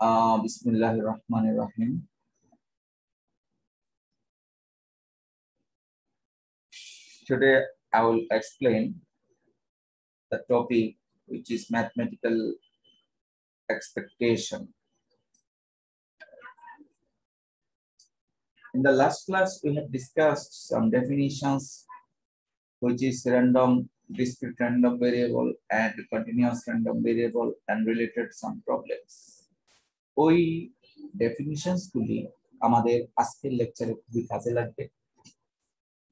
Bismillahirrahmanirrahim. Today I will explain the topic which is mathematical expectation. In the last class, we have discussed some definitions, which is random, discrete random variable, and continuous random variable, and related some problems. ওই definitions গুলি আমাদের আজকের লেকচারে খুবই কাজে লাগবে।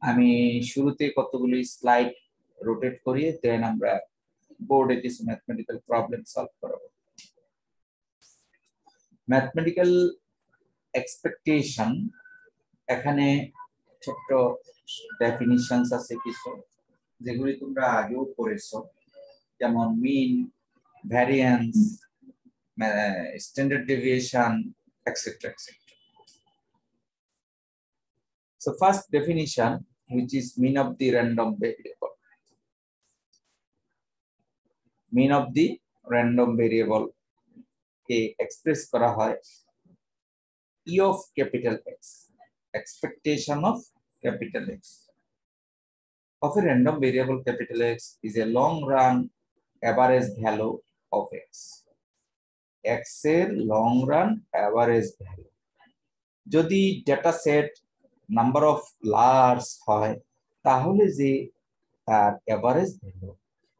আমি শুরুতে কতগুলি স্লাইড রোটেট করিয়ে দেন আমরা বোর্ডে কিছু ম্যাথমেটিক্যাল প্রবলেম সলভ করাবো। ম্যাথমেটিক্যাল এক্সপেকটেশন, এখানে ছোট্ট ডেফিনিশনস আছে কিছু যেগুলি তোমরা আগেও পড়েছো, যেমন mean, variance, standard deviation, etc. etc. So first definition, which is mean of the random variable. Mean of the random variable K express করা হয় E of capital X, expectation of capital X of a random variable capital X is a long run average value of X. X এর long run average value যদি data set number of large হয় তাহলে যে তার average value,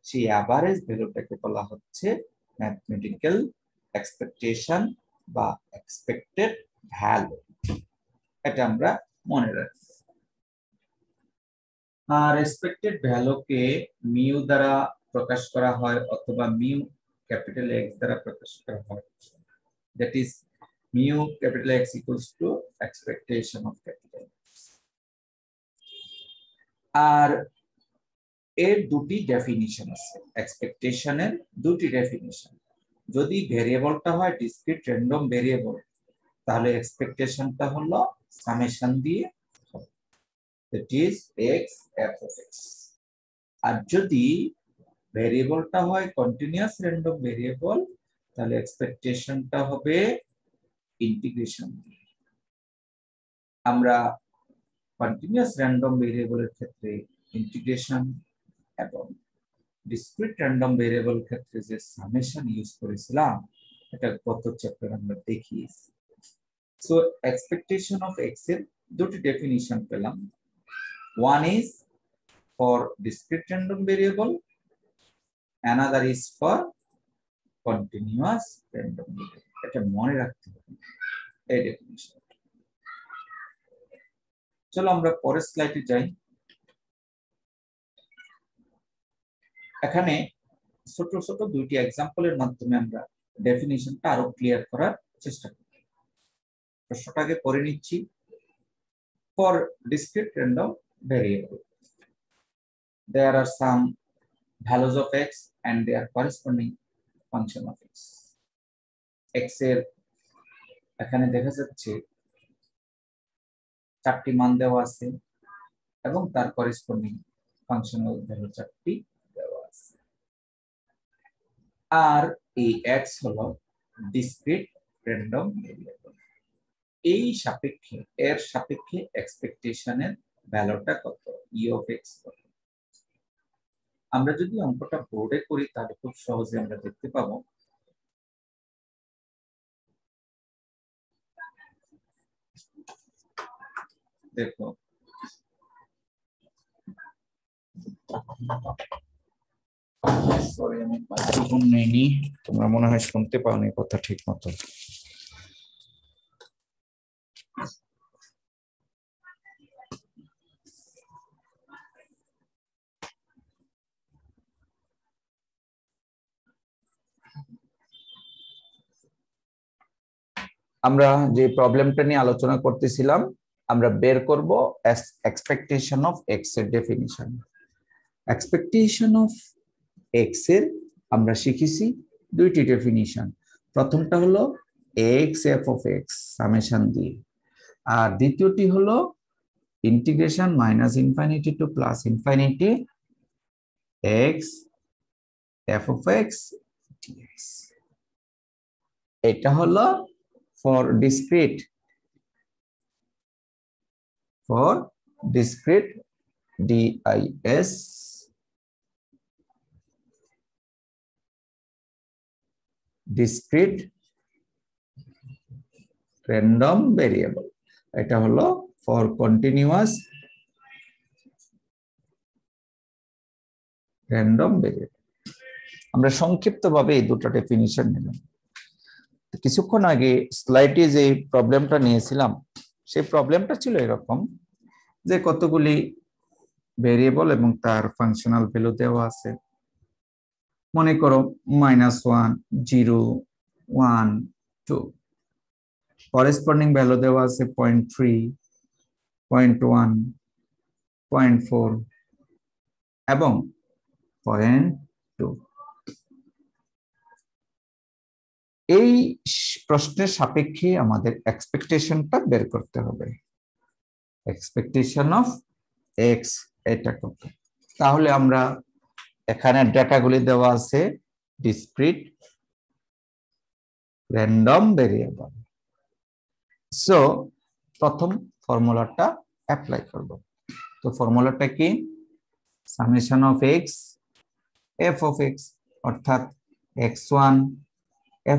সেই average ভ্যালুটাকে বলা হচ্ছে mathematical expectation বা এক্সপেক্টেড ভ্যালু। এটা আমরা মনে রাখি। আর এক্সপেক্টেড ভ্যালুকে মিউ দ্বারা প্রকাশ করা হয় অথবা মিউ ক্যাপিটাল এক্স দ্বারা প্রকাশ করা হয়। That is mu capital X equals to expectation of capital X. আর এর দুটি ডেফিনিশন আছে, এক্সপেকটেশনের দুটি ডেফিনিশন। যদি ভেরিয়েবলটা হয় ডিসক্রিট র্যান্ডম ভেরিয়েবল, তাহলে এক্সপেকটেশনটা হলো সামেশন দিয়ে that is x f of x। আর যদি ভেরিয়েবলটা হয় কন্টিনিউয়াস র্যান্ডম ভেরিয়েবল, তাহলে এক্সপেকটেশনটা হবে ইন্টিগ্রেশন দিয়ে। আমরা কন্টিনিউয়াস র্যান্ডম ভেরিয়েবলের ক্ষেত্রে ইন্টিগ্রেশন এবং ডিসক্রিট র্যান্ডম ভেরিয়েবল ক্ষেত্রে যে সামেশন ইউজ করেছিলাম, এটা গত চ্যাপ্টারে আমরা দেখিয়েছি। সো এক্সপেকটেশন অফ এক্স এর দুটি ডেফিনিশন পেলাম। One is for discrete random variable, another is for continuous random variable. এটা মনে রাখতে হবে এই ডেফিনিশন। চলো আমরা পরের স্লাইডে যাই। এখানে ছোট ছোট দুইটি এক্সাম্পলের মাধ্যমে আমরা ডেফিনিশনটা আরো ক্লিয়ার করার চেষ্টা করি। প্রশ্নটাকে পড়ে নিচ্ছি। For discrete random variable, there are some values of x and their corresponding function of x. x এর এখানে দেখা যাচ্ছে চারটি মান দেওয়া আছে এবং তার করেসপন্ডিং ফাংশনাল ভ্যালু চারটি দেওয়া আছে। আর এই x হলো ডিসক্রিট র্যান্ডম ভেরিয়েবল। এই সাপেক্ষে এর সাপেক্ষে এক্সপেকটেশনের ভ্যালুটা কত, e of x কত। আমরা যদি অঙ্কটা বোর্ডে করি তাহলে খুব সহজে আমরা দেখতে পাবো। দেখো, সরি আমি মাইক্রোফোন নেইনি, তোমরা মনে হয় শুনতে পাওনি কথা ঠিক মতো। আমরা যে প্রবলেমটা নিয়ে আলোচনা করতেছিলাম, আমরা বের করব এক্সপেকটেশন অফ এক্স এর ডেফিনিশন। এক্সপেকটেশন অফ এক্স এর আমরা শিখেছি দুইটি ডেফিনিশন। প্রথমটা হলো X F of X summation দিয়ে, আর দ্বিতীয়টি হলো integration minus infinity to plus infinity X F of X DX. এটা হলো for discrete DIS discrete random variable, এটা হলো for continuous random variable। আমরা সংক্ষিপ্তভাবে এই দুটো ডেফিনিশন নিলাম। কিছুক্ষণ আগে স্লাইডে যে প্রবলেমটা নিয়েছিলাম সেই প্রবলেমটা ছিল এরকম যে কতগুলি ভেরিয়েবল এবং তার ফাংশনাল ভ্যালু দেওয়া আছে। মনে করো -1 0 1 2, করেসপন্ডিং ভ্যালু দেওয়া আছে 0.3 0.1 0.4 এবং 0.2। এই প্রশ্নের সাপেক্ষে আমাদের এক্সপেকটেশনটা বের করতে হবে। এক্সপেকটেশন অফ এক্স এটা কত? তাহলে আমরা এখানে ডেটাগুলি দেওয়া আছে ডিসক্রিট র্যান্ডম ভেরিয়েবল। সো প্রথম ফর্মুলাটা অ্যাপ্লাই করব। তো ফর্মুলাটা কি? Summation of x F of x, অর্থাৎ x1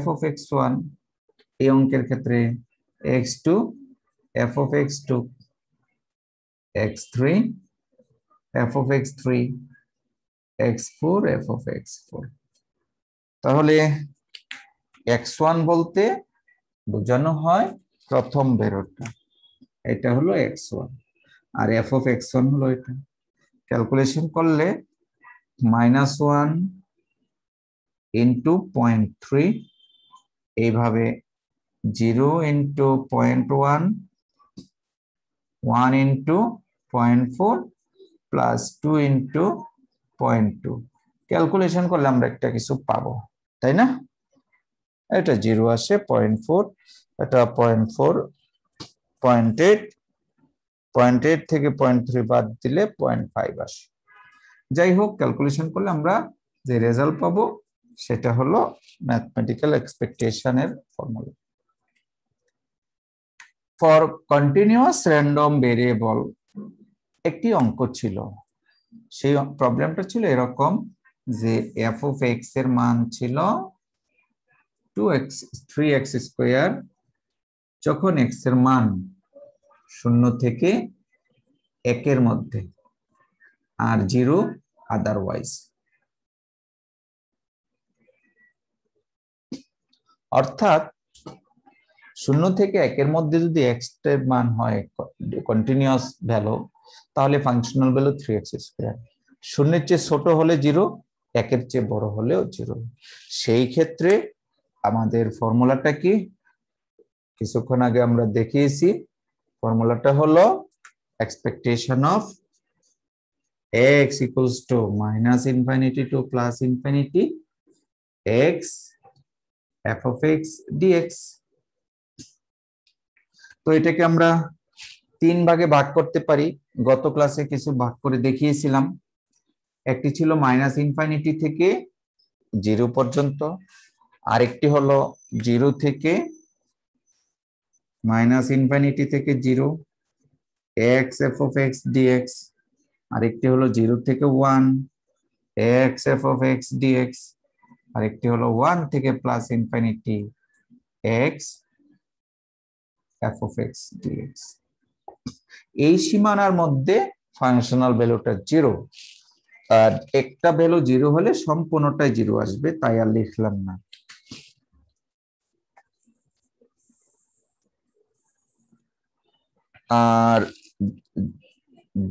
f of x1 এই অঙ্কের ক্ষেত্রে x2 f of x2, x3 f of x3, x4 f of x4। তাহলে x1 বলতে বোঝানো হয় প্রথম বেরোটা, এটা হলো x1, R f of x1 হলো এটা। ক্যালকুলেশন করলে -1 into 0.3, এইভাবে 0 into 0.1, 1 into 0.4 plus 2 into 0.2। Calculation করলে আমরা একটা কিছু পাবো, তাই না? এটা 0 আসে 0.4, এটা 0.4, 0.8, 0.8 থেকে 0.3 বাদ দিলে 0.5 আসে। যাই হোক, ক্যালকুলেশন করলে আমরা যে রেজাল্ট পাবো সেটা হলো ম্যাথমেটিক্যাল এক্সপেকটেশনের formula. For continuous random variable একটি অঙ্ক ছিল, সেই প্রবলেমটা ছিল এরকম যে f of x এর মান ছিল 3x স্কয়ার যখন x এর মান 0 থেকে 1 এর মধ্যে আর 0 আদারওয়াইজ। অর্থাৎ 0 থেকে 1 এর মধ্যে যদি x এর মান হয় কন্টিনিউয়াস ভ্যালু, তাহলে ফাংশনাল ভ্যালু 3x স্কয়ার। 0 এর চেয়ে ছোট হলে 0, 1 এর চেয়ে বড় হলেও 0। সেই ক্ষেত্রে আমাদের ফর্মুলাটা কি? কিছুক্ষণ আগে আমরা দেখিয়েছি। ফর্মুলাটা হলো expectation of x equals to -infinity to +infinity x f of x dx। তো এটাকে আমরা 3 ভাগে ভাগ করতে পারি। গত ক্লাসে কিছু ভাগ করে দেখিয়েছিলাম। একটি ছিল -ইনফিনিটি থেকে 0 পর্যন্ত, আরেকটি হলো 0 থেকে -ইনফিনিটি থেকে 0 x f of x dx, আরেকটি হলো 0 থেকে 1 x f of x dx, আরেকটি হলো 1 থেকে +infinity x f of x dx। এই সীমানার মধ্যে ফাংশনাল ভ্যালুটা 0, আর একটা ভ্যালু 0 হলে সম্পূর্ণটাই 0 আসবে, তাই আর লিখলাম না। আর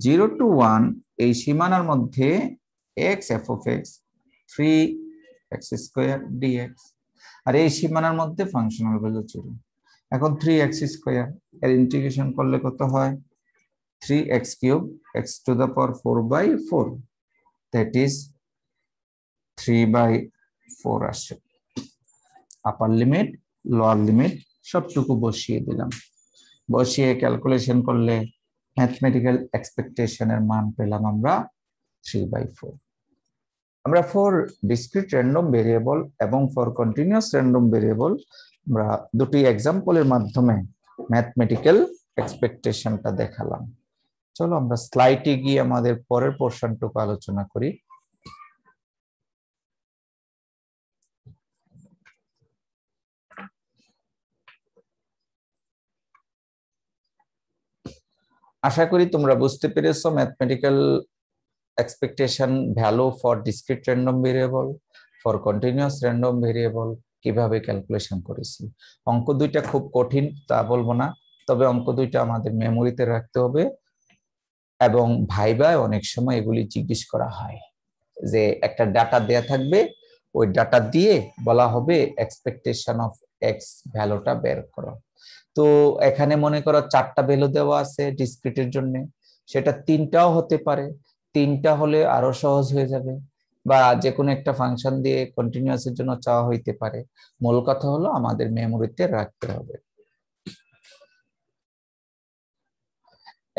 0 to 1 এই সীমানার মধ্যে x f of x 3x square dx, আর এই সীমানার মধ্যে ফাংশনাল ভ্যালু 0। এখন 3x স্কয়ার এর ইন্টিগ্রেশন করলে কত হয়? 3x cube x to the power 4/4, that is 3/4 আসে। আপার লিমিট লোয়ার লিমিট সবটুকু বসিয়ে দিলাম। বসিয়ে ক্যালকুলেশন করলে ম্যাথমেটিক্যাল এক্সপেকটেশনের মান পেলাম আমরা 3/4। আমরা ফর ডিসক্রিট র্যান্ডম ভেরিয়েবল এবং ফর কন্টিনিউয়াস র্যান্ডম ভেরিয়েবল আমরা দুটি এক্সাম্পলের মাধ্যমে ম্যাথমেটিক্যাল এক্সপেকটেশনটা দেখালাম। চলো আমরা স্লাইডে গিয়ে আমাদের পরের পোর্শনটুকু আলোচনা করি। আশা করি তোমরা বুঝতে পেরেছো mathematical expectation value for discrete random variable, for continuous random variable কিভাবে ক্যালকুলেশন করেছি। অঙ্ক দুইটা খুব কঠিন তা বলবো না, তবে অঙ্ক দুইটা আমাদের মেমোরিতে রাখতে হবে এবং ভাইভায় অনেক সময় এগুলি জিজ্ঞেস করা হয় যে একটা ডাটা দেয়া থাকবে, ওই ডাটা দিয়ে বলা হবে এক্সপেকটেশন অফ এক্স ভ্যালুটা বের করো। তো এখানে মনে করো 4টা ভ্যালু দেওয়া আছে ডিসক্রিটের জন্য, সেটা 3টাও হতে পারে, 3টা হলে আরো সহজ হয়ে যাবে, বা যে কোনো একটা ফাংশন দিয়ে কন্টিনিউয়াসের জন্য চাওয়া হইতে পারে। মূল কথা হলো আমাদের মেমোরিতে রাখতে হবে।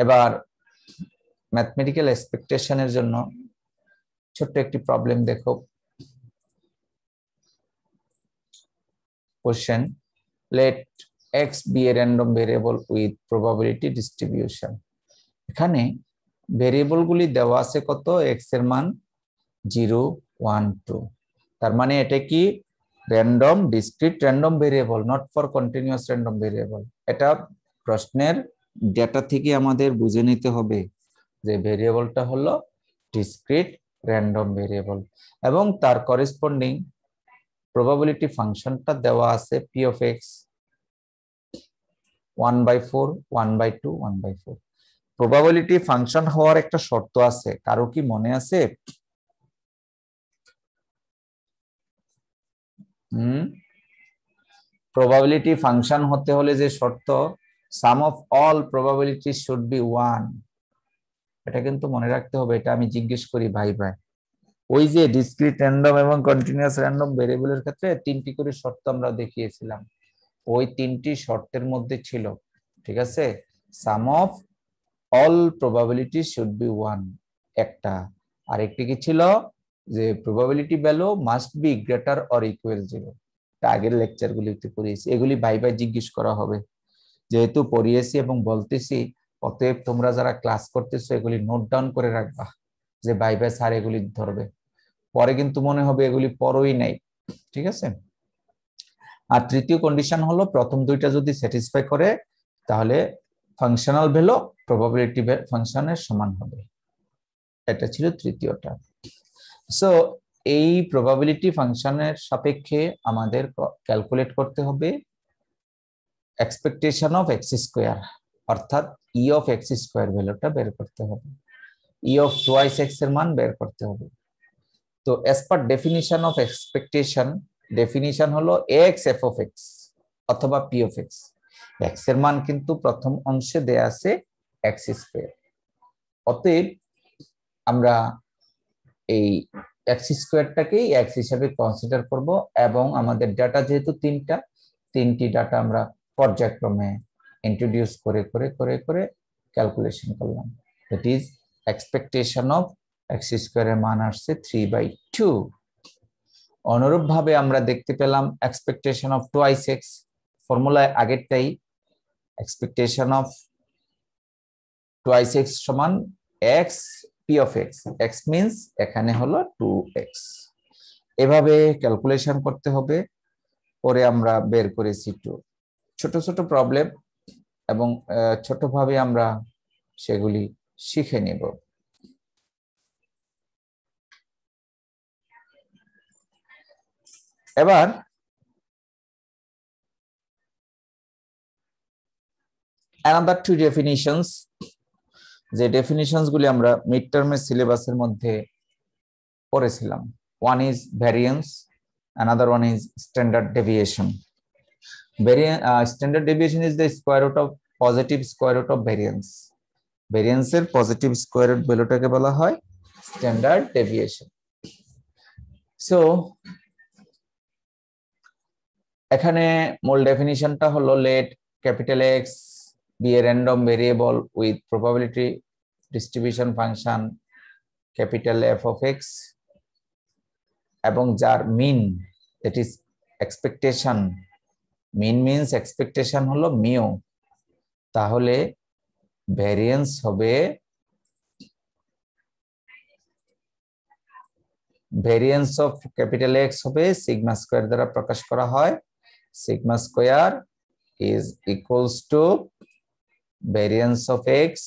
এবার ম্যাথমেটিক্যাল এক্সপেকটেশনের জন্য ছোট্ট একটি প্রবলেম দেখো। Question, let X be a random variable with probability distribution. এখানে ভেরিয়েবল গুলি দেওয়া আছে কত, এক্স এর মান 0, 1, 2। তার মানে এটা কি random discrete random variable, not for continuous random variable. এটা প্রশ্নের ডেটা থেকে আমাদের বুঝে নিতে হবে যে ভেরিয়েবলটা হলো ডিসক্রিট র্যান্ডম ভেরিয়েবল এবং তার করেসপন্ডিং প্রবাবিলিটি ফাংশনটা দেওয়া আছে P of x 1/4, 1/2, 1/4। Probability function হওয়ার একটা শর্ত আছে, কারো কি মনে আছে? প্রবাবিলিটি ফাংশন হতে হলে যে শর্ত, sum of all probability should be 1, এটা কিন্তু মনে রাখতে হবে। এটা আমি জিজ্ঞেস করি ভাই ভাই, ওই যে ডিসক্রিট র্যান্ডম এবং কন্টিনিউয়াস র্যান্ডম ভেরিয়েবলের ক্ষেত্রে 3টি করে শর্ত আমরা দেখিয়েছিলাম, ওই 3টি শর্তের মধ্যে ছিল, ঠিক আছে, sum of all probability should be 1 একটা, আরেকটি কি ছিল যে probability value must be greater or equal 0। আগের লেকচারগুলিতে পড়িয়েছি, এগুলি ভাই ভাই জিজ্ঞেস করা হবে। যেহেতু পড়িয়েছি এবং বলতেছি, অতএব তোমরা যারা ক্লাস করতেছো এগুলি নোট ডাউন করে রাখবা যে ভাই ভাই স্যার এগুলি ধরবে, পরে কিন্তু মনে হবে এগুলি পড়োই নাই, ঠিক আছে। আর তৃতীয় কন্ডিশন হলো প্রথম দুইটা যদি স্যাটিসফাই করে তাহলে ফাংশনাল ভ্যালু প্রবাবিলিটি ফাংশনের সমান হবে, এটা ছিল তৃতীয়টা। সো এই প্রবাবিলিটি ফাংশনের সাপেক্ষে আমাদের ক্যালকুলেট করতে হবে এক্সপেকটেশন অফ এক্স স্কোয়ার, অর্থাৎ ই অফ এক্স স্কোয়ার ভ্যালুটা বের করতে হবে, ই অফ টুয়াইস এক্স এর মান বের করতে হবে। তো as per definition of expectation, definition হলো এক্স এফ অফ এক্স অথবা পি অফ এক্স। এক্স এর মান কিন্তু প্রথম অংশে দেয়া আছে এক্স স্কোয়ার, অতএব আমরা এই এক্স স্কোয়ারটাকেই এক্স হিসাবে কনসিডার করব এবং আমাদের ডাটা যেহেতু 3টি ডাটা আমরা পর্যায়ক্রমে ইন্ট্রোডিউস করে করে করে করে ক্যালকুলেশন করলাম। That is expectation of X স্কোয়ারের মান আসছে 3/2। অনুরূপ ভাবে আমরা দেখতে পেলাম এক্সপেকটেশন অফ টুয়াইস এক্স, ফর্মুলায় আগেরটাই, এক্সপেকটেশন অফ টুয়াইস এক্স সমান X P of X, X means এখানে হলো 2x। এভাবে ক্যালকুলেশন করতে হবে। পরে আমরা বের করেছি 2 ছোট ছোট প্রবলেম এবং ছোটভাবে আমরা সেগুলি শিখে নেব। এবার another 2 definitions, যে ডেফিনিশনস গুলি আমরা মিড টার্মের সিলেবাসের মধ্যে পড়েছিলাম। One is variance, another one is standard deviation. Standard deviation is the square root of positive square root of variance. Variance এর পজিটিভ স্কয়ার রুট ভ্যালুটাকে বলা হয় স্ট্যান্ডার্ড ডেভিয়েশন। সো এখানে মূল ডেফিনিশনটা হলো let capital X be a random variable with probability distribution function capital F of X এবং যার mean, that is expectation, mean means expectation হলো মিউ, তাহলে ভ্যারিয়েন্স হবে ভ্যারিয়েন্স অফ ক্যাপিটাল এক্স হবে সিগমা স্কয়ার দ্বারা প্রকাশ করা হয়। Sigma square is equals to variance of X,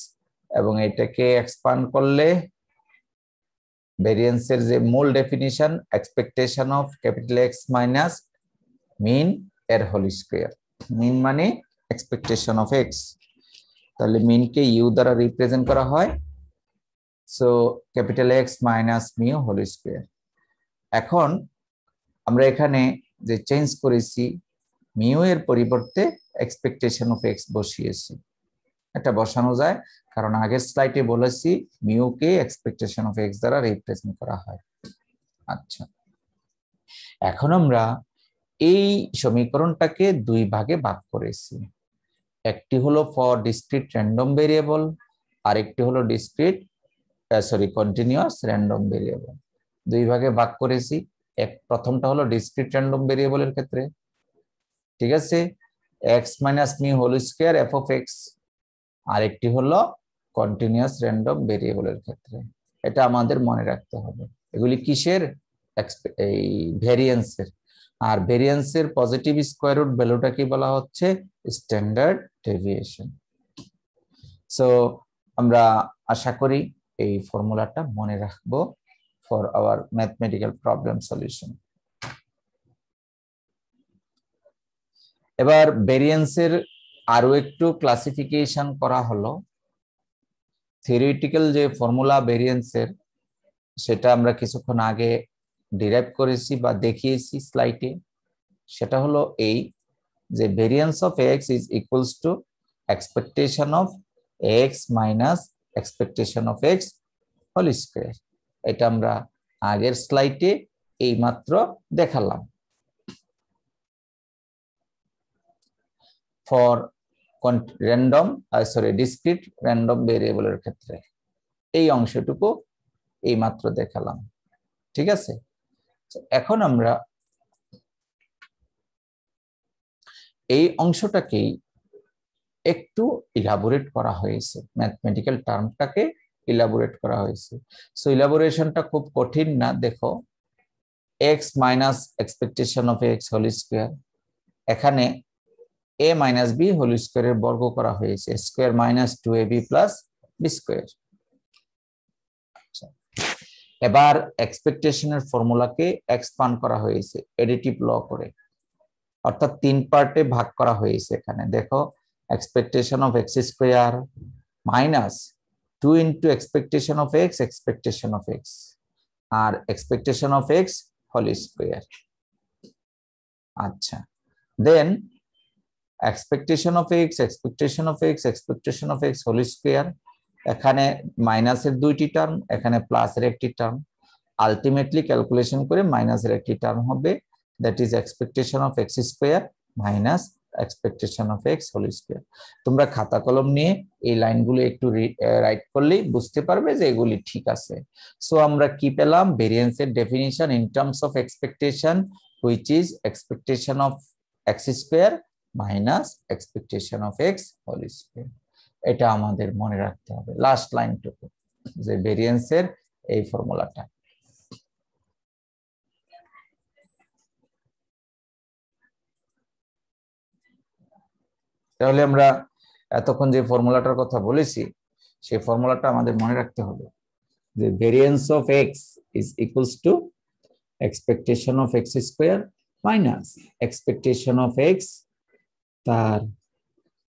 এবং এটাকে এক্সপান্ড করলে ভ্যারিয়েন্সের যে মূল definition expectation of capital X minus mean এর হোল স্কয়ার। মিন মানে এক্সপেকটেশন অফ এক্স, তাহলে মিনকে ইউ দ্বারা রিপ্রেজেন্ট করা হয়, so capital X minus mu whole square. এখন আমরা এখানে যে চেঞ্জ করেছি মিউ এর পরিবর্তে এক্সপেকটেশন অফ এক্স বসিয়েছি। এটা বসানো যায় কারণ আগের স্লাইডে বলেছি mu K expectation of x দ্বারা রিপ্রেজেন্ট করা হয়। আচ্ছা, এখন আমরা এই সমীকরণটাকে দুই ভাগে ভাগ করেছি, একটি হলো ফর ডিসক্রিট র্যান্ডম ভেরিয়েবল, আরেকটি হলো ডিসক্রিট কন্টিনিউয়াস র্যান্ডম ভেরিয়েবল। দুই ভাগে ভাগ করেছি। প্রথমটা হলো ডিসক্রিট র্যান্ডম ভেরিয়েবলের ক্ষেত্রে, ঠিক আছে, x minus mu whole square f of x, আরেকটি হলো কন্টিনিউয়াস র্যান্ডম ভেরিয়েবলের ক্ষেত্রে। এটা আমাদের মনে রাখতে হবে। এগুলি কিসের? এই ভেরিয়েন্সের। আর ভেরিয়েন্সের পজিটিভ স্কয়ার রুট ভ্যালুটা কি বলা হচ্ছে? Standard deviation. সো আমরা আশা করি এই ফর্মুলাটা মনে রাখবো for our mathematical problem solution. এবার ভেরিয়েন্সের আরো একটু ক্লাসিফিকেশন করা হলো। থিওরিটিক্যাল যে ফর্মুলা ভেরিয়েন্সের, সেটা আমরা কিছুক্ষণ আগে ডিরাইভ করেছি বা দেখিয়েছি স্লাইডে। সেটা হলো এই যে variance of x is equals to expectation of x minus expectation of x whole square. এটা আমরা আগের স্লাইডে এইমাত্র দেখালাম। ফর ডিসক্রিট র্যান্ডম ভেরিয়েবলের ক্ষেত্রে এই অংশটুকু এইমাত্র দেখালাম, ঠিক আছে। এখন আমরা এই অংশটাকেই একটু ইলাবোরেট করা হয়েছে, ম্যাথমেটিক্যাল টার্মটাকে ইলাবোরেট করা হয়েছে। সো ইলাবোরেশনটা খুব কঠিন না। দেখো, x minus expectation of x whole square, এখানে a মাইনাস বি হোল স্কয়ারের বর্গ করা হয়েছে, square minus 2ab plus b square. এবার এক্সপেকটেশনের ফর্মুলাকে এক্সপান্ড করা হয়েছে এডিটিভ ল করে, অর্থাৎ তিন পার্টে ভাগ করা হয়েছে। এখানে দেখো, expectation of x square minus 2 into expectation of x আর expectation of x whole square. আচ্ছা, then expectation of x whole square, এখানে মাইনাসের দুইটি টার্ম, এখানে প্লাসের একটি টার্ম, আলটিমেটলি ক্যালকুলেশন করে মাইনাসের একটি টার্ম হবে, that is expectation of x square minus expectation of x whole square. তোমরা খাতা কলম নিয়ে এই লাইনগুলো একটু রাইট করলেই বুঝতে পারবে যে এগুলি ঠিক আছে। সো আমরা কি পেলাম? ভেরিয়েন্সের definition in terms of expectation, which is expectation of x square minus expectation of x whole square. এটা আমাদের মনে রাখতে হবে, লাস্ট লাইনটুকু, যে ভেরিয়েন্সের এই ফর্মুলাটা। তাহলে আমরা এতক্ষণ যে ফর্মুলাটার কথা বলেছি, সেই ফর্মুলাটা আমাদের মনে রাখতে হবে যে variance of x is equals to expectation of x square minus expectation of x তার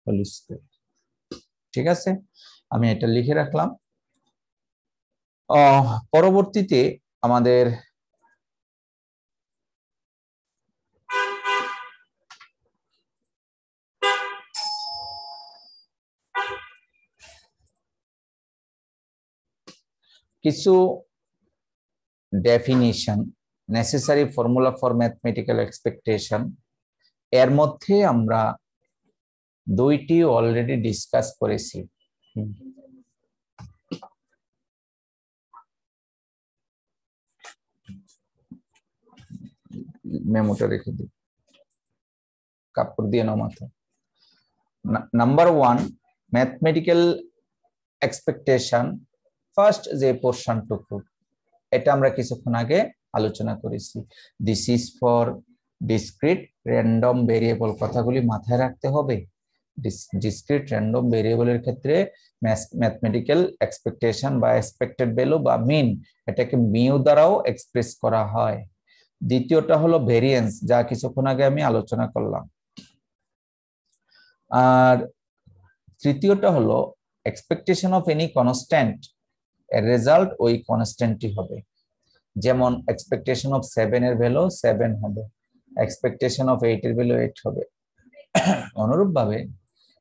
হোল স্কয়ার। ঠিক আছে, আমি এটা লিখে রাখলাম। পরবর্তীতে আমাদের কিছু definition, necessary formula for mathematical expectation, এর মধ্যে আমরা দুইটি অলরেডি ডিসকাস করেছি। মেমোটা রেখে দিই, কাপড় দিয়ে নাও মাথা। নাম্বার 1 ম্যাথমেটিক্যাল এক্সপেকটেশন ফার্স্ট যে পোরশনটুকু, এটা আমরা কিছুক্ষণ আগে আলোচনা করেছি। This is for discrete random variable, কথাগুলি মাথায় রাখতে হবে। ডিসক্রিট র্যান্ডম ভেরিয়েবলের ক্ষেত্রে ম্যাথমেটিক্যাল এক্সপেকটেশন বা এক্সপেক্টেড ভ্যালু বা মিন, এটাকে মিউ দ্বারাও এক্সপ্রেস করা হয়। দ্বিতীয়টা হলো ভেরিয়েন্স, যা কিছুক্ষণ আগে আমি আলোচনা করলাম। আর তৃতীয়টা হলো এক্সপেকটেশন অফ এনি কনস্ট্যান্ট, এর রেজাল্ট ওই কনস্ট্যান্টই হবে। যেমন এক্সপেকটেশন অফ 7 এর ভ্যালু 7 হবে, এক্সপেকটেশন অফ 8 এর ভ্যালু 8 হবে। অনুরূপভাবে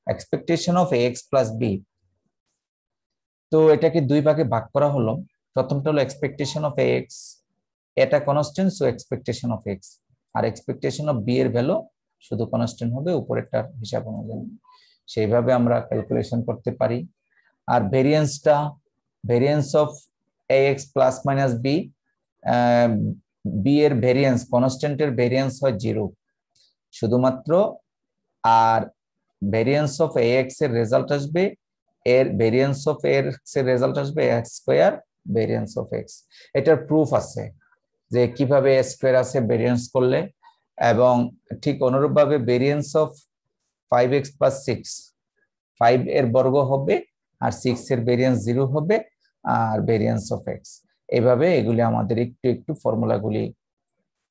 expectation of ax plus b, তো এটাকে দুই ভাগে ভাগ করা হলো। প্রথমটা হলো এক্সপেকটেশন অফ ax, এটা constant, so expectation of x। আর এক্সপেকটেশন অফ b এর ভ্যালু শুধু কনস্ট্যান্ট হবে উপরেরটার হিসাব অনুযায়ী, সেইভাবে আমরা ক্যালকুলেশন করতে পারি। আর ভেরিয়েন্সটা, variance of ax plus minus b, b এর ভেরিয়েন্স, কনস্ট্যান্টের ভেরিয়েন্স হয় 0 শুধুমাত্র। আর ভেরিয়েন্স অফ ax এর রেজাল্ট আসবে, এর ভেরিয়েন্স অফ x এর রেজাল্ট আসবে x square variance of x। এটার প্রুফ আছে যে কিভাবে x স্কয়ার আছে ভেরিয়েন্স করলে। এবং ঠিক অনুরূপভাবে ভেরিয়েন্স অফ 5x প্লাস 6, 5 এর বর্গ হবে আর 6 এর ভেরিয়েন্স 0 হবে, আর ভেরিয়েন্স অফ x। এইভাবে এগুলি আমাদের একটু একটু ফর্মুলাগুলি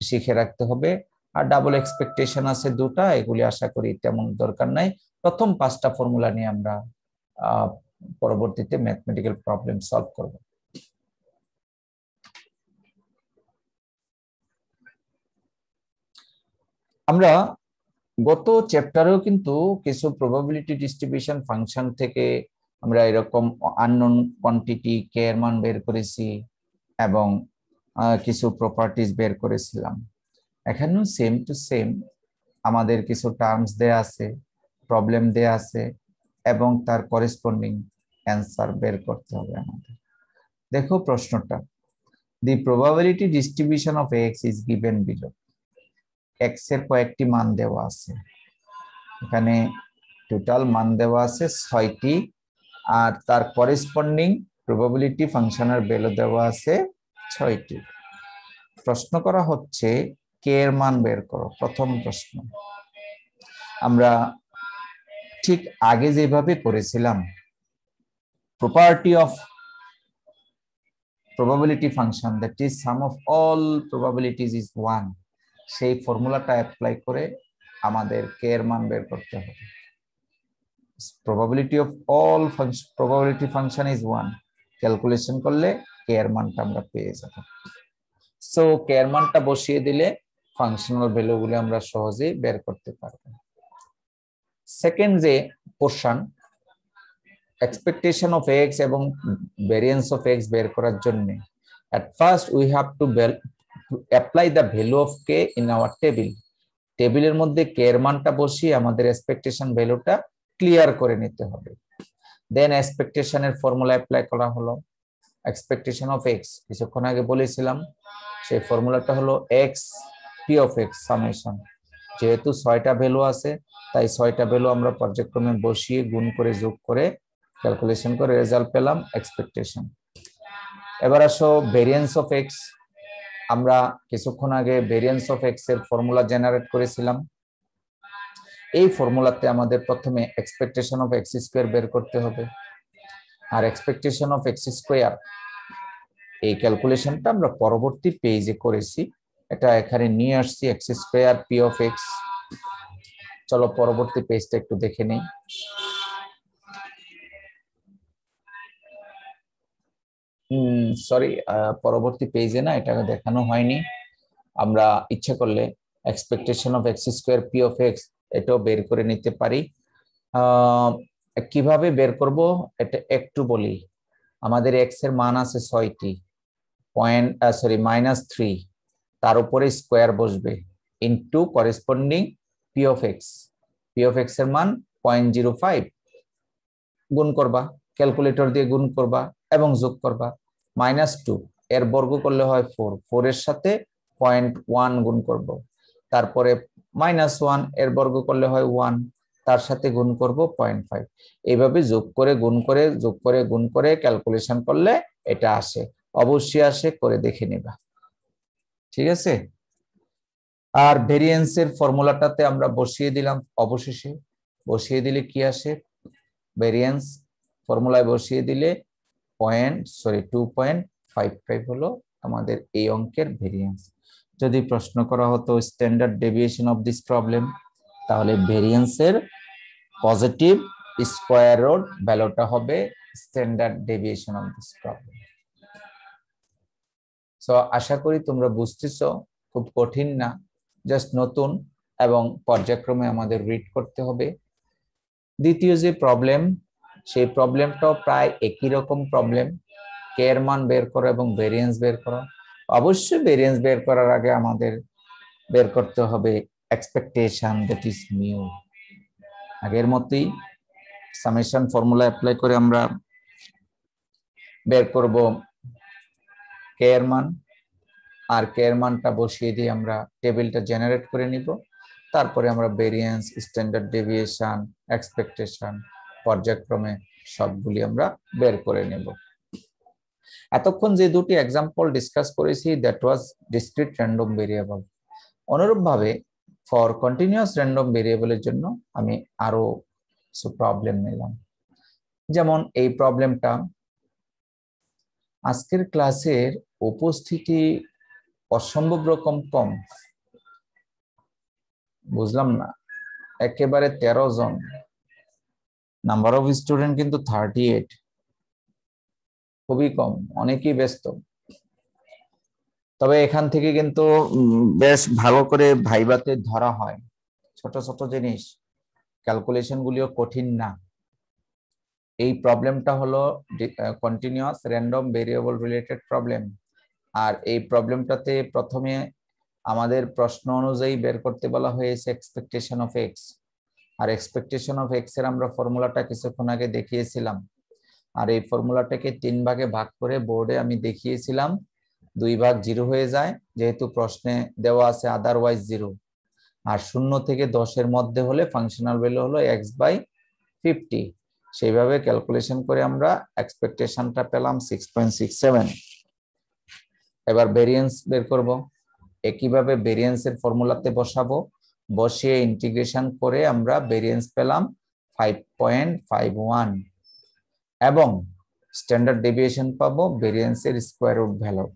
শিখে রাখতে হবে। আর ডাবল এক্সপেকটেশন আছে দুটা, এগুলি আশা করি তেমন দরকার নাই। প্রথম 5টা ফর্মুলা নিয়ে আমরা পরবর্তীতে ম্যাথমেটিক্যাল প্রবলেম সলভ করব। আমরা গত চ্যাপ্টারেও কিন্তু কিছু প্রবাবিলিটি ডিস্ট্রিবিউশন ফাংশন থেকে আমরা এরকম আননোন কোয়ান্টিটি কে এর মান বের করেছি এবং কিছু প্রপার্টিজ বের করেছিলাম। এখানেও সেম টু সেম আমাদের কিছু টার্মস দেয়া আছে, প্রবলেম দেয়া আছে এবং তার করেসপন্ডিং অ্যান্সার বের করতে হবে আমাদের। দেখো প্রশ্নটা, the probability distribution of x is given below. X এর কয়েকটি মান দেওয়া আছে, এখানে টোটাল মান দেওয়া আছে 6টি, আর তার করেসপন্ডিং প্রবাবিলিটি ফাংশনের ভ্যালু দেওয়া আছে 6টি। প্রশ্ন করা হচ্ছে কে এর মান বের করো। প্রথম প্রশ্ন আমরা ঠিক আগে যেভাবে করেছিলাম, property of probability function, that is sum of all probabilities is 1, সেই ফর্মুলাটা অ্যাপ্লাই করে আমাদের কে এর মান বের করতে হবে। probability of all probability function is 1, calculation করলে কে এর মানটা আমরা পেয়ে যাব। সো কে এর মানটা বসিয়ে দিলে ফাংশনাল ভ্যালুগুলো আমরা সহজেই বের করতে পারবো। সেকেন্ড যে পোরশন, expectation of x এবং variance of x বের করার জন্য at first we have to apply the value of k in our table. টেবিলের মধ্যে k এর মানটা বসিয়ে আমাদের এক্সপেকটেশন ভ্যালুটা ক্লিয়ার করে নিতে হবে। দেন এক্সপেকটেশনের ফর্মুলা অ্যাপ্লাই করা হলো। এক্সপেকটেশন অফ x কিছুক্ষণ আগে বলেছিলাম, সেই ফর্মুলাটা হলো x p of x summation. যেহেতু 6টা ভ্যালু আছে তাই 6টা ভ্যালু আমরা পর্যায়ক্রমে বসিয়ে গুণ করে যোগ করে ক্যালকুলেশন করে রেজাল্ট পেলাম এক্সপেকটেশন। এবার আসো ভেরিয়েন্স অফ এক্স। আমরা কিছুক্ষণ আগে ভেরিয়েন্স অফ এক্স এর ফর্মুলা জেনারেট করেছিলাম। এই ফর্মুলাতে আমাদের প্রথমে এক্সপেকটেশন অফ এক্স স্কয়ার বের করতে হবে, আর এক্সপেকটেশন অফ এক্স স্কয়ার এই ক্যালকুলেশনটা আমরা পরবর্তী পেজে করেছি, এটা এখানে নিয়ে আসছি x square P of x. চলো পরবর্তী পেজটা একটু দেখে নেই। সরি, পরবর্তী পেজে না, এটা দেখানো হয়নি। আমরা ইচ্ছা করলে expectation of x square P of x এটাও বের করে নিতে পারি। কিভাবে বের করব এটা একটু বলি। আমাদের এক্স এর মান আছে 6টি, -3, তার উপরে স্কয়ার বসবে into corresponding P of x. P of x এর মান 0.05, গুণ করবা, ক্যালকুলেটর দিয়ে গুণ করবা এবং যোগ করবা। -2 এর বর্গ করলে হয় 4, 4 এর সাথে 0.1 গুণ করব। তারপরে -1 এর বর্গ করলে হয় 1, তার সাথে গুণ করব 0.5। এইভাবে যোগ করে গুণ করে যোগ করে গুণ করে ক্যালকুলেশন করলে এটা আসে, অবশ্যই আসে, করে দেখে নিবা। ঠিক আছে, আর ভেরিয়েন্সের ফর্মুলাটাতে আমরা বসিয়ে দিলাম, অবশেষে বসিয়ে দিলে কি আসে, ভেরিয়েন্স ফর্মুলায় বসিয়ে দিলে 2.55 হলো আমাদের এই অঙ্কের ভেরিয়েন্স। যদি প্রশ্ন করা হতো standard deviation of this problem, তাহলে ভেরিয়েন্সের পজিটিভ স্কয়ার রুট ভ্যালুটা হবে standard deviation of this problem. So আশা করি তোমরা বুঝতেছো, খুব কঠিন না, জাস্ট নতুন এবং পর্যায়ক্রমে আমাদের রিড করতে হবে। দ্বিতীয় যে প্রবলেম, সেই প্রবলেমটাও প্রায় একই রকম প্রবলেম, কে এর মান বের করো এবং ভেরিয়েন্স বের করো। অবশ্যই ভেরিয়েন্স বের করার আগে আমাদের বের করতে হবে এক্সপেকটেশন, দ্যাট ইজ মিউ। আগের মতোই সামেশন ফর্মুলা অ্যাপ্লাই করে আমরা বের করব কে এর মান, আর কে এর মানটা বসিয়ে দিয়ে আমরা টেবিলটা জেনারেট করে নিব। তারপরে আমরা ভেরিয়েন্স, স্ট্যান্ডার্ড ডেভিয়েশন, এক্সপেকটেশন পর্যায়ক্রমে সবগুলি আমরা বের করে নেব। এতক্ষণ যে দুটি এক্সাম্পল ডিসকাস করেছি, that was discrete random variable. অনুরূপভাবে ফর কন্টিনিউয়াস র্যান্ডম ভেরিয়েবলের জন্য আমি আরো কিছু প্রবলেম নিলাম। যেমন এই প্রবলেমটা, আজকের ক্লাসের উপস্থিতি অসম্ভব রকম কম, বুঝলাম না, একেবারে 13 জন, নাম্বার অফ স্টুডেন্ট কিন্তু 38, খুবই কম, অনেকেই ব্যস্ত। তবে এখান থেকে কিন্তু বেশ ভালো করে ভাইবাতে ধরা হয়, ছোট ছোট জিনিস, ক্যালকুলেশন গুলিও কঠিন না। এই প্রবলেমটা হলো continuous random variable related problem, আর এই প্রবলেমটাতে প্রথমে আমাদের প্রশ্ন অনুযায়ী বের করতে বলা হয়েছে এক্সপেকটেশন অফ এক্স, আর এক্সপেকটেশন অফ এক্স এর আমরা ফর্মুলাটা কিছুক্ষণ আগে দেখিয়েছিলাম। আর এই ফর্মুলাটাকে 3 ভাগে ভাগ করে বোর্ডে আমি দেখিয়েছিলাম, 2 ভাগ 0 হয়ে যায়, যেহেতু প্রশ্নে দেওয়া আছে আদারওয়াইজ 0, আর 0 থেকে 10 এর মধ্যে হলে ফাংশনাল ভ্যালু হলো x/50। সেইভাবে ক্যালকুলেশন করে আমরা এক্সপেকটেশনটা পেলাম 6.67। এবার ভেরিয়েন্স বের করব, একইভাবে ভেরিয়েন্সের ফর্মুলাতে বসাবো, বসিয়ে ইন্টিগ্রেশন করে আমরা ভেরিয়েন্স পেলাম 5.51 এবং স্ট্যান্ডার্ড ডেভিয়েশন পাবো ভেরিয়েন্সের স্কয়ার রুট ভ্যালু।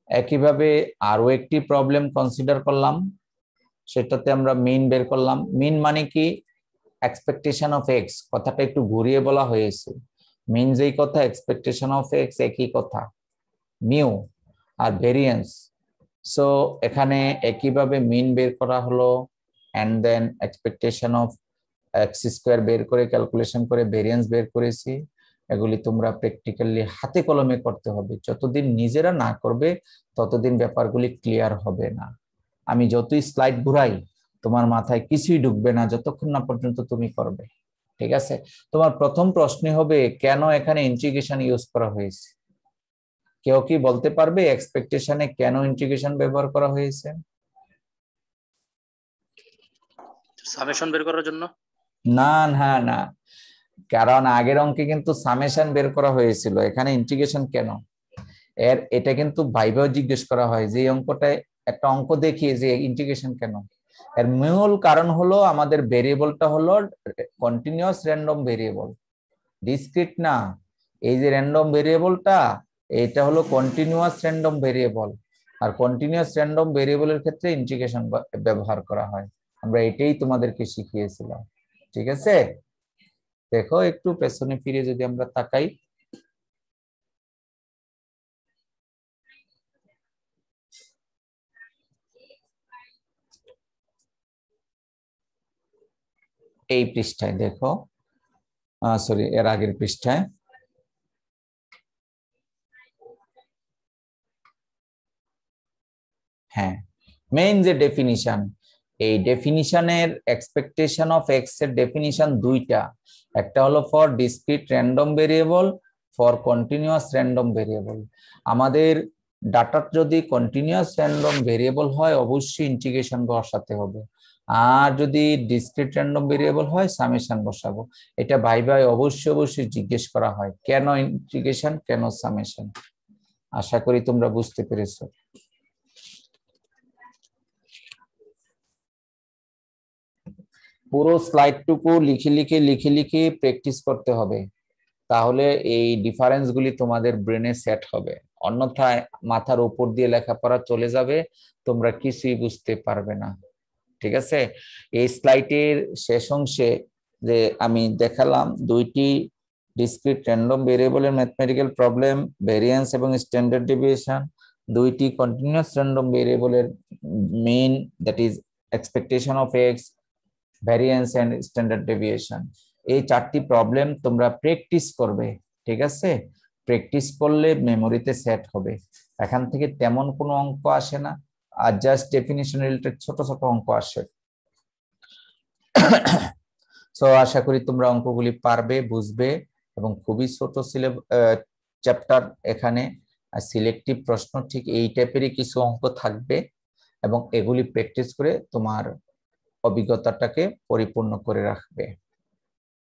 একইভাবে আরো একটি প্রবলেম কনসিডার করলাম, সেটাতে আমরা মিন বের করলাম। মিন মানে কি, এক্সপেকটেশন অফ এক্স, কথাটা একটু ঘুরিয়ে বলা হয়েছে। মিন যেই কথা, এক্সপেকটেশন অফ এক্স একই কথা, মিউ আর ভেরিয়েন্স। সো এখানে একইভাবে মিন বের করা হলো, and then expectation of x square বের করে ক্যালকুলেশন করে ভেরিয়েন্স বের করেছি। এগুলি তোমরা প্র্যাকটিক্যালি হাতে কলমে করতে হবে, যতদিন নিজেরা না করবে ততদিন ব্যাপারগুলি ক্লিয়ার হবে না। আমি যতই স্লাইড ঘুরাই তোমার মাথায় কিছুই ঢুকবে না যতক্ষণ না পর্যন্ত তুমি করবে। ঠিক আছে, তোমার প্রথম প্রশ্ন হবে কেন এখানে ইন্টিগ্রেশন ইউজ করা হয়েছে। কেউ কি বলতে পারবে এক্সপেকটেশনে কেন ইন্টিগ্রেশন ব্যবহার করা হয়েছে? সামেশন বের করার জন্য। না না না, কারণ আগের অঙ্কে কিন্তু সামেশন বের করা হয়েছিল, এখানে ইন্টিগ্রেশন কেন, এটা কিন্তু ভাইভাও জিজ্ঞেস করা হয় যে অঙ্কটায় একটা অঙ্ক দেখিয়ে যে ইন্টিগ্রেশন কেন। এর মূল কারণ হলো আমাদের ভেরিয়েবলটা হলো কন্টিনিউয়াস র্যান্ডম ভেরিয়েবল, ডিসক্রিট না। এই যে র্যান্ডম ভেরিয়েবলটা, এটা হলো কন্টিনিউয়াস র্যান্ডম ভেরিয়েবল, আর কন্টিনিউয়াস র্যান্ডম ভেরিয়েবলের ক্ষেত্রে ইন্টিগ্রেশন ব্যবহার করা হয়। আমরা এটাই তোমাদেরকে শিখিয়েছিলাম। ঠিক আছে, দেখো একটু পেছনে ফিরে যদি আমরা তাকাই, এই পৃষ্ঠায় দেখো, সরি এর আগের পৃষ্ঠায়, হ্যাঁ, মেইন যে ডেফিনিশন, এই ডেফিনিশনের এক্সপেকটেশন অফ এক্স এর ডেফিনিশন দুইটা, একটা হলো for discrete random variable, for continuous random variable. আমাদের ডাটা যদি কন্টিনিউয়াস র্যান্ডম ভেরিয়েবল হয় অবশ্যই ইন্টিগ্রেশন বসাতে হবে, আর যদি ডিসক্রিট র্যান্ডম ভেরিয়েবল হয় সামেশন বসাবো। এটা ভাই অবশ্যই জিজ্ঞেস করা হয়, কেন ইন্টিগ্রেশন, কেন সামেশন। আশা করি তোমরা বুঝতে পেরেছো। পুরো স্লাইডটুকু লিখে লিখে প্র্যাকটিস করতে হবে, তাহলে এই ডিফারেন্স গুলি তোমাদের ব্রেনে সেট হবে। অন্যথায় মাথার উপর দিয়ে লেখাপড়া চলে যাবে, তোমরা কিছুই বুঝতে পারবে না। ঠিক আছে, এই স্লাইডের শেষ অংশে যে আমি দেখালাম দুইটি ডিসক্রিট র্যান্ডম ভেরিয়েবলের ম্যাথমেটিক্যাল প্রবলেম, ভেরিয়েন্স এবং স্ট্যান্ডার্ড ডেভিয়েশন, দুইটি কন্টিনিউয়াস র্যান্ডম ভেরিয়েবলের main, that is expectation of x, variance and standard deviation, এই চারটি প্রবলেম তোমরা প্র্যাকটিস করবে। ঠিক আছে, প্র্যাকটিস করলে মেমোরিতে সেট হবে। এখান থেকে তেমন কোনো অঙ্ক আসে না, আর জাস্ট ডেফিনিশন রিলেটেড ছোট ছোট অঙ্ক আসে। সো আশা করি তোমরা অঙ্কগুলি পারবে, বুঝবে, এবং খুবই ছোট চ্যাপ্টার এখানে। আর সিলেক্টিভ প্রশ্ন ঠিক এই টাইপেরই কিছু অঙ্ক থাকবে, এবং এগুলি প্র্যাকটিস করে তোমার অভিজ্ঞতাটাকে পরিপূর্ণ করে রাখবে।